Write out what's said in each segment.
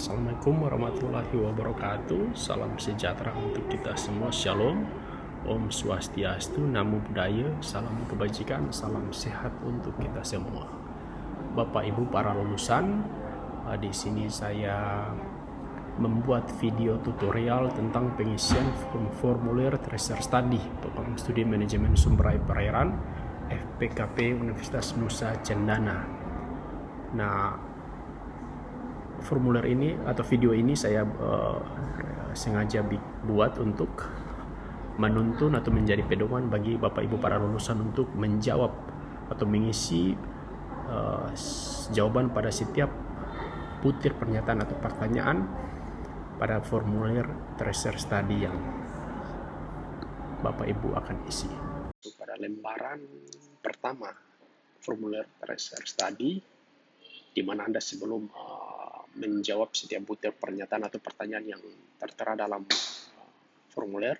Assalamualaikum warahmatullahi wabarakatuh. Salam sejahtera untuk kita semua. Shalom. Om Swastiastu, Namo Buddhaya, salam kebajikan, salam sehat untuk kita semua. Bapak Ibu para lulusan, di sini saya membuat video tutorial tentang pengisian formulir tracer study program studi manajemen sumber air perairan FPKP Universitas Nusa Cendana. Nah, formulir ini atau video ini saya sengaja buat untuk menuntun atau menjadi pedoman bagi Bapak Ibu para lulusan untuk menjawab atau mengisi jawaban pada setiap butir pernyataan atau pertanyaan pada formulir tracer study yang Bapak Ibu akan isi. Pada lembaran pertama formulir tracer study, di mana Anda sebelum menjawab setiap butir pernyataan atau pertanyaan yang tertera dalam formulir,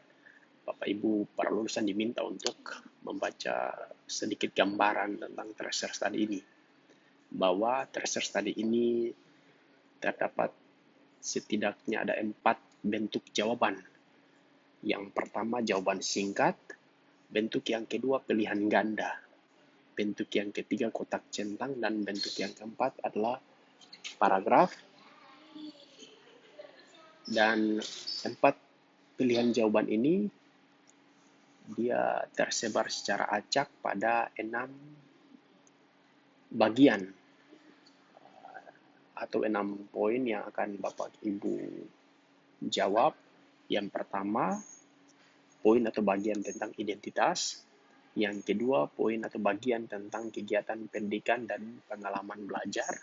Bapak Ibu para lulusan diminta untuk membaca sedikit gambaran tentang tracer study ini. Bahwa tracer study ini terdapat setidaknya ada 4 bentuk jawaban. Yang pertama jawaban singkat, bentuk yang kedua pilihan ganda, bentuk yang ketiga kotak centang, dan bentuk yang keempat adalah paragraf. Dan 4 pilihan jawaban ini dia tersebar secara acak pada 6 bagian atau 6 poin yang akan Bapak Ibu jawab. Yang pertama, poin atau bagian tentang identitas. Yang kedua, poin atau bagian tentang kegiatan pendidikan dan pengalaman belajar.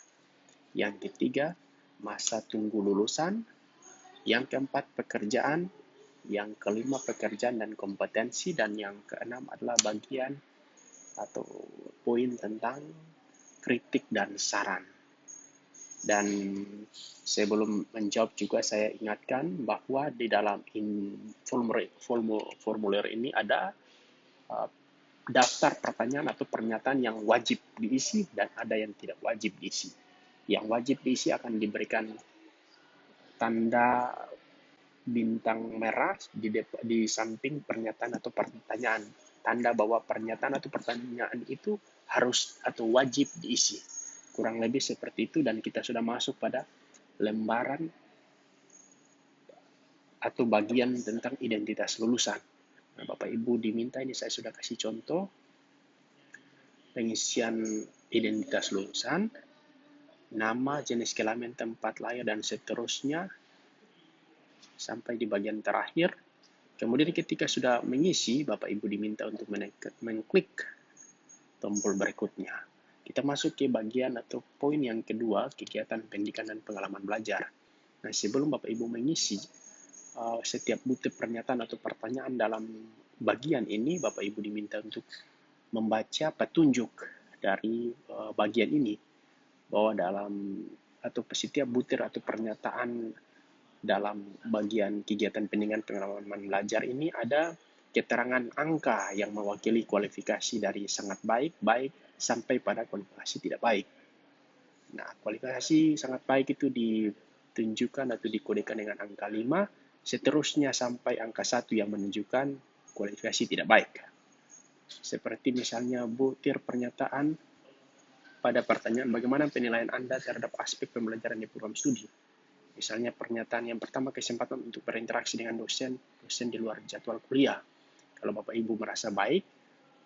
Yang ketiga, masa tunggu lulusan. Yang keempat, pekerjaan. Yang kelima, pekerjaan dan kompetensi. Dan yang keenam adalah bagian atau poin tentang kritik dan saran. Dan sebelum menjawab juga saya ingatkan bahwa di dalam formulir ini ada daftar pertanyaan atau pernyataan yang wajib diisi dan ada yang tidak wajib diisi. Yang wajib diisi akan diberikan tanda bintang merah di samping pernyataan atau pertanyaan. Tanda bahwa pernyataan atau pertanyaan itu harus atau wajib diisi. Kurang lebih seperti itu, dan kita sudah masuk pada lembaran atau bagian tentang identitas lulusan. Nah, Bapak Ibu diminta, ini saya sudah kasih contoh pengisian identitas lulusan, nama, jenis kelamin, tempat lahir, dan seterusnya sampai di bagian terakhir. Kemudian ketika sudah mengisi, Bapak Ibu diminta untuk mengklik tombol berikutnya. Kita masuk ke bagian atau poin yang kedua, kegiatan pendidikan dan pengalaman belajar. Nah, sebelum Bapak Ibu mengisi setiap butir pernyataan atau pertanyaan dalam bagian ini, Bapak Ibu diminta untuk membaca petunjuk dari bagian ini, bahwa dalam atau setiap butir atau pernyataan dalam bagian kegiatan pendidikan pengalaman belajar ini ada keterangan angka yang mewakili kualifikasi dari sangat baik, baik, sampai pada kualifikasi tidak baik. Nah, kualifikasi sangat baik itu ditunjukkan atau dikodekan dengan angka 5, seterusnya sampai angka 1 yang menunjukkan kualifikasi tidak baik. Seperti misalnya butir pernyataan pada pertanyaan bagaimana penilaian Anda terhadap aspek pembelajaran di program studi. Misalnya pernyataan yang pertama, kesempatan untuk berinteraksi dengan dosen di luar jadwal kuliah. Kalau Bapak Ibu merasa baik,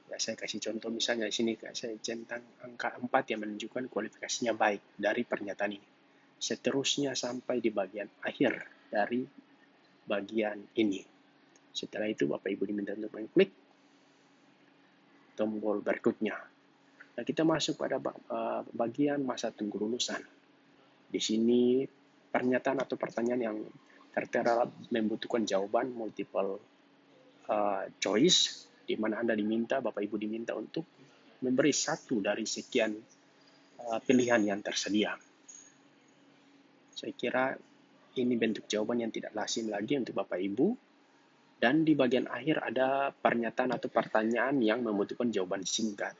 ya saya kasih contoh misalnya di sini saya centang angka 4 yang menunjukkan kualifikasinya baik dari pernyataan ini. Seterusnya sampai di bagian akhir dari bagian ini. Setelah itu Bapak Ibu diminta untuk mengklik tombol berikutnya. Nah, kita masuk pada bagian masa tunggu lulusan. Di sini pernyataan atau pertanyaan yang tertera membutuhkan jawaban multiple choice, di mana Bapak Ibu diminta untuk memberi satu dari sekian pilihan yang tersedia. Saya kira ini bentuk jawaban yang tidak lazim lagi untuk Bapak Ibu. Dan di bagian akhir ada pernyataan atau pertanyaan yang membutuhkan jawaban singkat,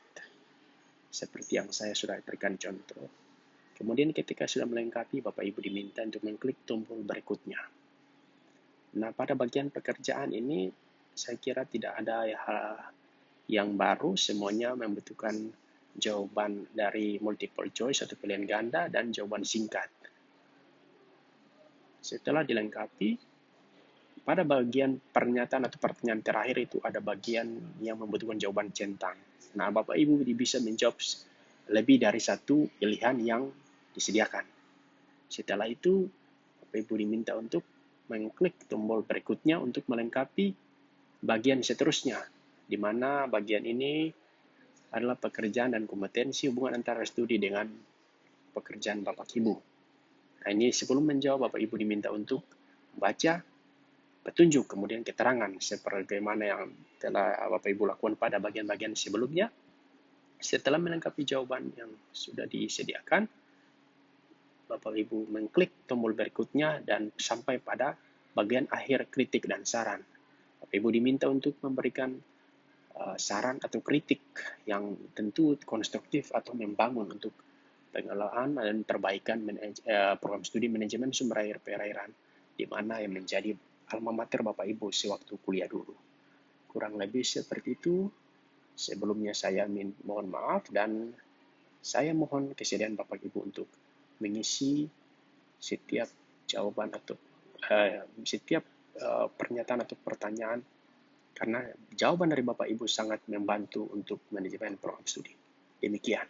seperti yang saya sudah berikan contoh. Kemudian ketika sudah melengkapi, Bapak Ibu diminta untuk mengklik tombol berikutnya. Nah, pada bagian pekerjaan ini saya kira tidak ada hal yang baru, semuanya membutuhkan jawaban dari multiple choice atau pilihan ganda dan jawaban singkat. Setelah dilengkapi, pada bagian pernyataan atau pertanyaan terakhir itu ada bagian yang membutuhkan jawaban centang. Nah, Bapak Ibu bisa menjawab lebih dari satu pilihan yang disediakan. Setelah itu, Bapak Ibu diminta untuk mengklik tombol berikutnya untuk melengkapi bagian seterusnya, di mana bagian ini adalah pekerjaan dan kompetensi hubungan antara studi dengan pekerjaan Bapak Ibu. Nah, ini sebelum menjawab, Bapak Ibu diminta untuk membaca petunjuk, kemudian keterangan sebagaimana yang telah Bapak Ibu lakukan pada bagian-bagian sebelumnya. Setelah melengkapi jawaban yang sudah disediakan, Bapak Ibu mengklik tombol berikutnya dan sampai pada bagian akhir kritik dan saran. Bapak Ibu diminta untuk memberikan saran atau kritik yang tentu konstruktif atau membangun untuk pengelolaan dan perbaikan program studi manajemen sumber air perairan, di mana yang menjadi alma mater Bapak Ibu sewaktu kuliah dulu. Kurang lebih seperti itu. Sebelumnya saya mohon maaf dan saya mohon kesediaan Bapak Ibu untuk mengisi setiap jawaban atau setiap pernyataan atau pertanyaan, karena jawaban dari Bapak Ibu sangat membantu untuk manajemen program studi. Demikian.